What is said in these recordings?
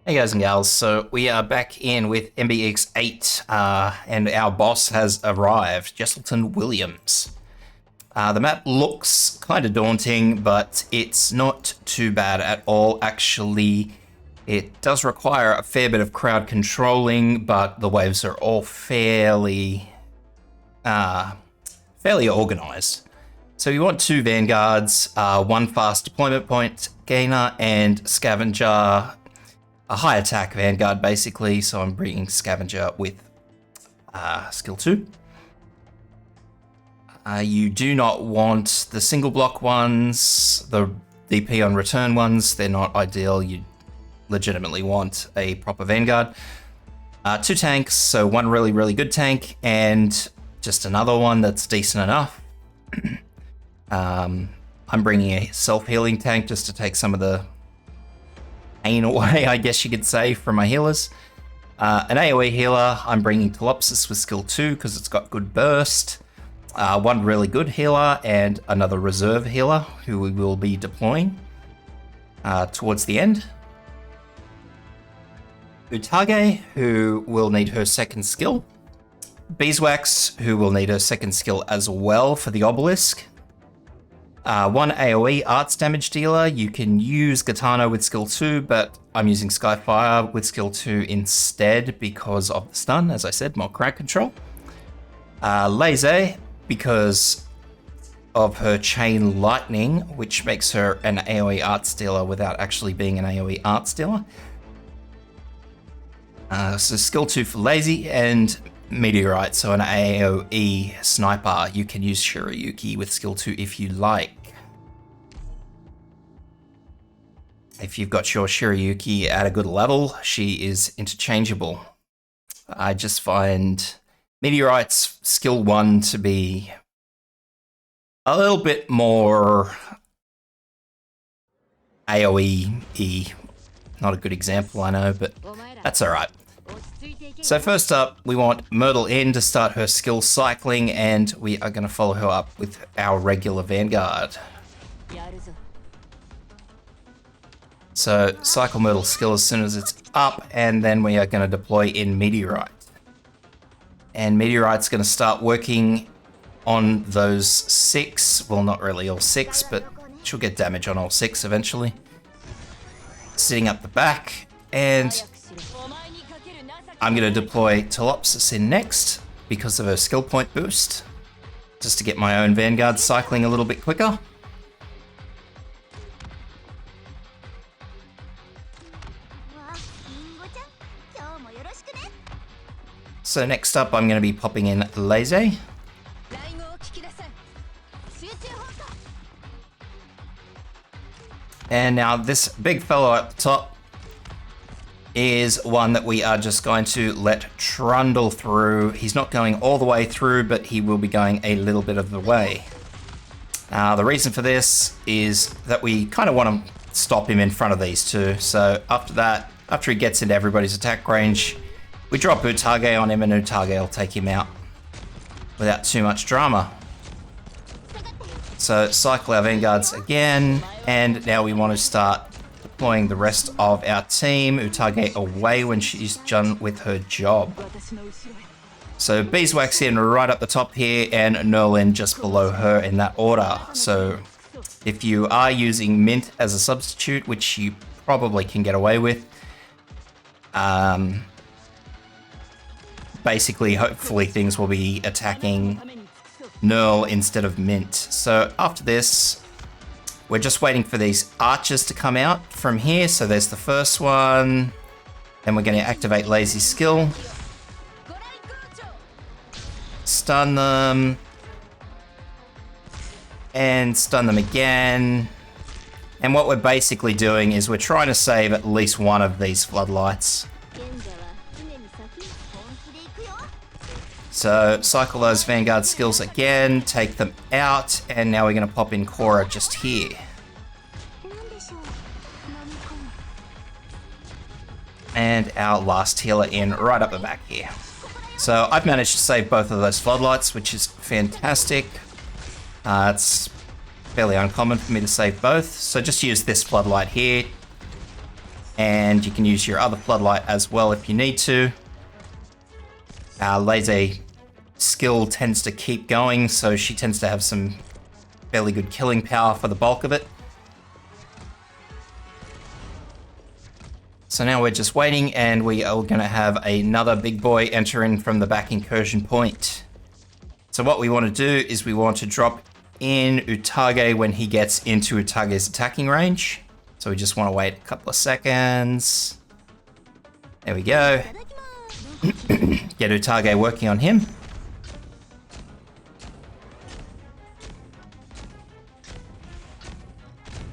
Hey guys and gals, so we are back in with MB-EX-8 and our boss has arrived, Jesselton Williams. The map looks kind of daunting, but it's not too bad at all. Actually, it does require a fair bit of crowd controlling, but the waves are all fairly organized. So you want two vanguards, one fast deployment point gainer and scavenger. A high attack vanguard, basically, so I'm bringing scavenger with skill 2. You do not want the single block ones, the DP on return ones. They're not ideal. You legitimately want a proper vanguard. 2 tanks, so one really, really good tank and just another one that's decent enough. I'm bringing a self-healing tank just to take some of the pain away, I guess you could say, from my healers. An AoE healer, I'm bringing Telopsis with skill 2 because it's got good burst. One really good healer and another reserve healer who we will be deploying towards the end. Utage, who will need her second skill. Beeswax, who will need her second skill as well for the obelisk. One AoE arts damage dealer. You can use Gitano with skill 2, but I'm using Skyfire with skill 2 instead because of the stun, as I said, more crowd control. Lazy, because of her chain lightning, which makes her an AoE arts dealer without actually being an AoE arts dealer. So skill 2 for Lazy, and Meteorite, so an AoE sniper. You can use Shiryuki with skill 2 if you like. If you've got your Shiryuki at a good level, she is interchangeable. I just find Meteorite's skill 1 to be a little bit more AoE-y. Not a good example, I know, but that's alright. So first up, we want Myrtle in to start her skill cycling, and we are going to follow her up with our regular vanguard. So cycle Myrtle's skill as soon as it's up, and then we are going to deploy in Meteorite. And Meteorite's going to start working on those 6, well, not really all 6, but she'll get damage on all 6 eventually. Sitting up the back, and I'm going to deploy Telopsis in next because of her skill point boost, just to get my own vanguard cycling a little bit quicker. So next up, I'm going to be popping in Lazy. And now this big fellow at the top is one that we are just going to let trundle through. He's not going all the way through, but he will be going a little bit of the way. The reason for this is that we kind of want to stop him in front of these two. So after that, after he gets into everybody's attack range, we drop Utage on him, and Utage will take him out without too much drama. So cycle our vanguards again, and now we want to start deploying the rest of our team. Utage away when she's done with her job. So Beeswax in right up the top here, and Nerlin just below her in that order. So if you are using Mint as a substitute, which you probably can get away with, basically, hopefully things will be attacking Nerl instead of Mint. So after this, we're just waiting for these archers to come out from here. So there's the first one. Then we're going to activate Lazy skill. Stun them. And stun them again. And what we're basically doing is we're trying to save at least one of these floodlights. So cycle those vanguard skills again, take them out, and now we're going to pop in Cora just here. And our last healer in right up the back here. So I've managed to save both of those floodlights, which is fantastic. It's fairly uncommon for me to save both, so just use this floodlight here. And you can use your other floodlight as well if you need to. Laser skill tends to keep going, so she tends to have some fairly good killing power for the bulk of it. So now we're just waiting, and we are going to have another big boy enter in from the back incursion point. So what we want to do is we want to drop in Utage when he gets into Utage's attacking range. So we just want to wait a couple of seconds. There we go. Get Utage working on him.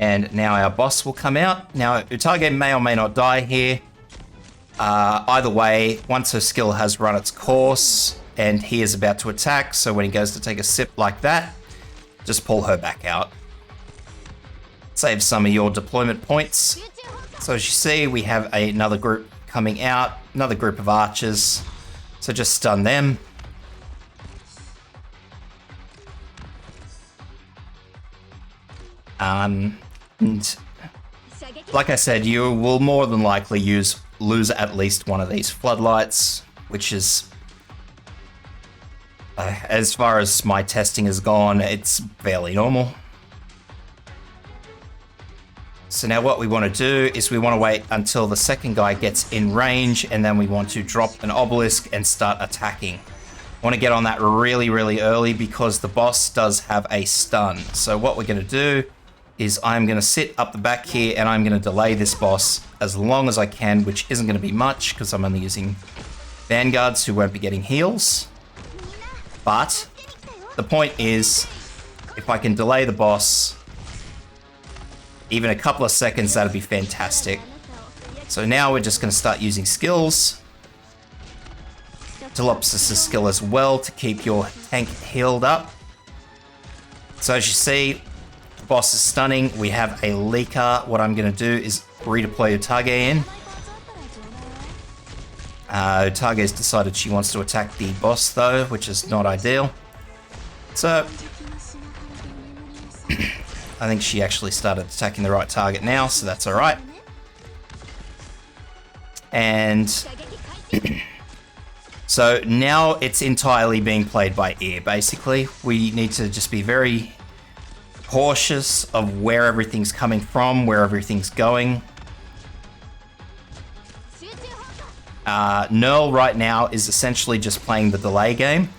And now our boss will come out. Now, Utage may or may not die here. Either way, once her skill has run its course and he is about to attack, so when he goes to take a sip like that, just pull her back out. Save some of your deployment points. So as you see, we have another group coming out, another group of archers. So just stun them. And like I said, you will more than likely lose at least one of these floodlights, which is, as far as my testing has gone, it's fairly normal. So now what we want to do is we want to wait until the second guy gets in range, and then we want to drop an obelisk and start attacking. I want to get on that really, really early because the boss does have a stun. So what we're going to do is I'm going to sit up the back here and I'm going to delay this boss as long as I can, which isn't going to be much because I'm only using vanguards who won't be getting heals. But the point is, if I can delay the boss even a couple of seconds, that'd be fantastic. So now we're just going to start using skills. Telopsis' skill as well to keep your tank healed up. So as you see, the boss is stunning. We have a leaker. What I'm going to do is redeploy Utage in. Utage's decided she wants to attack the boss though, which is not ideal. So I think she actually started attacking the right target now, so that's alright. And so now it's entirely being played by ear, basically. We need to just be very cautious of where everything's coming from, where everything's going. Nerl right now is essentially just playing the delay game.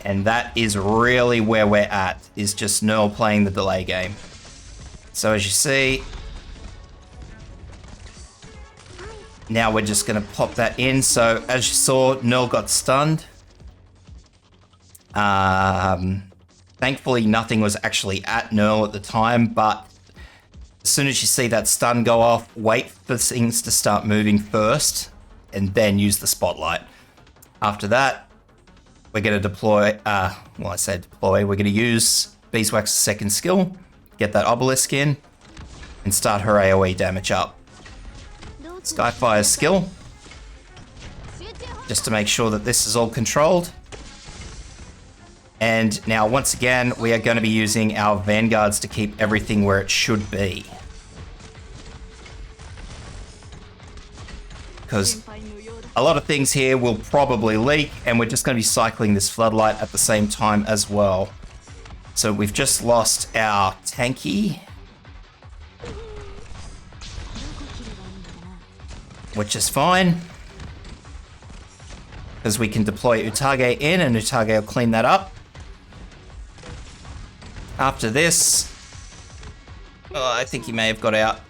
And that is really where we're at, is just Nerl playing the delay game. So as you see, now we're just going to pop that in. So as you saw, Nerl got stunned. Thankfully, nothing was actually at Nerl at the time, but as soon as you see that stun go off, wait for things to start moving first, and then use the spotlight. After that, we're going to deploy, well, I said deploy, we're going to use Beeswax's second skill, get that obelisk in, and start her AoE damage up. Skyfire's skill, just to make sure that this is all controlled. And now, once again, we are going to be using our vanguards to keep everything where it should be. Because a lot of things here will probably leak, and we're just going to be cycling this floodlight at the same time as well. So we've just lost our tanky, which is fine, because we can deploy Utage in, and Utage will clean that up. After this, oh, I think he may have got out.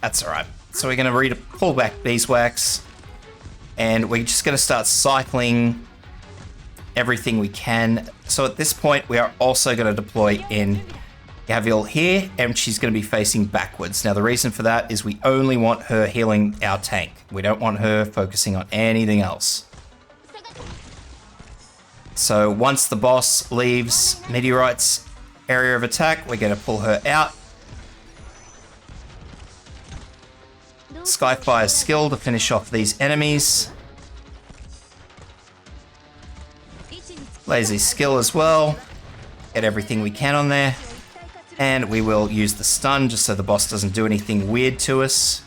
That's alright. So we're going to pull back Beeswax, and we're just going to start cycling everything we can. So at this point, we are also going to deploy in Gavial here, and she's going to be facing backwards. Now, the reason for that is we only want her healing our tank. We don't want her focusing on anything else. So once the boss leaves Meteorite's area of attack, we're going to pull her out. Skyfire's skill to finish off these enemies. Lazy skill as well. Get everything we can on there. And we will use the stun just so the boss doesn't do anything weird to us.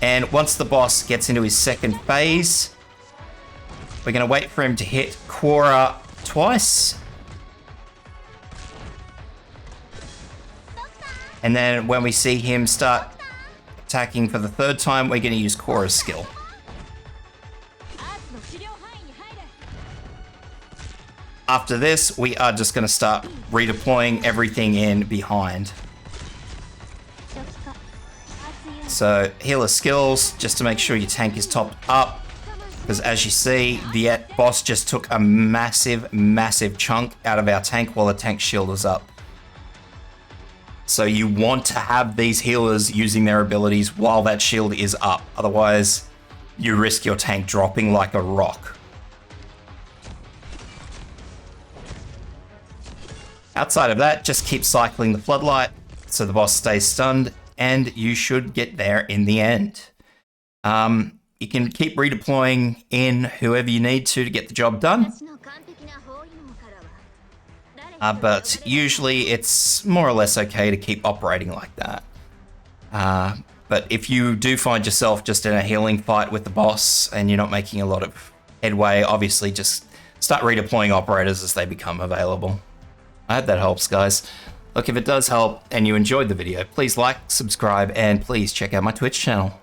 And once the boss gets into his second phase, we're going to wait for him to hit Quora twice. And then when we see him start attacking for the third time, we're going to use Quora's skill. After this, we are just going to start redeploying everything in behind. So healer skills, just to make sure your tank is topped up. Because as you see, the boss just took a massive, massive chunk out of our tank while the tank shield was up. So you want to have these healers using their abilities while that shield is up. Otherwise, you risk your tank dropping like a rock. Outside of that, just keep cycling the floodlight so the boss stays stunned, and you should get there in the end. You can keep redeploying in whoever you need to get the job done. But usually it's more or less okay to keep operating like that. But if you do find yourself just in a healing fight with the boss and you're not making a lot of headway, obviously just start redeploying operators as they become available. I hope that helps, guys. Look, if it does help and you enjoyed the video, please like, subscribe, and please check out my Twitch channel.